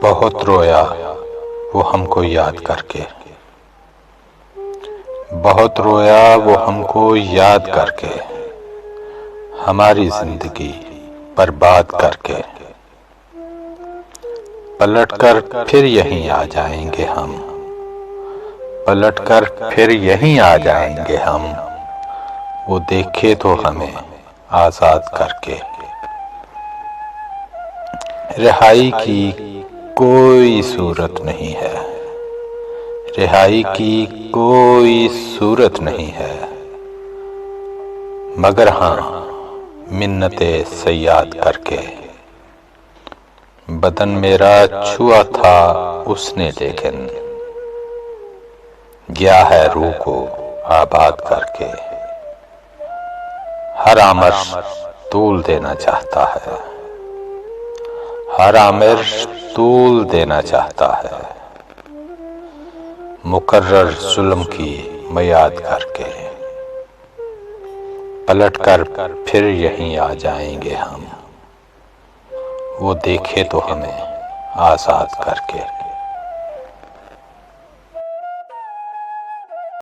بہت رویا وہ ہم کو یاد کر کے، بہت رویا وہ ہم کو یاد کر کے، ہماری زندگی برباد کر کے۔ پلٹ کر پھر یہیں آ جائیں گے ہم، پلٹ کر پھر یہیں آ جائیں گے ہم، وہ دیکھے تو ہمیں آزاد کر کے۔ رہائی کی کوئی صورت نہیں ہے، رہائی کی کوئی صورت نہیں ہے، مگر ہاں منت صیاد کر کے۔ بدن میرا چھوا تھا اس نے لیکن گیا ہے روح کو آباد کر کے۔ ہر آمر طول دینا چاہتا ہے، ہر آمر طول دینا چاہتا ہے، مقرر ظلم کی میعاد کر کے۔ پلٹ کر پھر یہیں آ جائیں گے ہم، وہ دیکھے تو ہمیں آزاد کر کے۔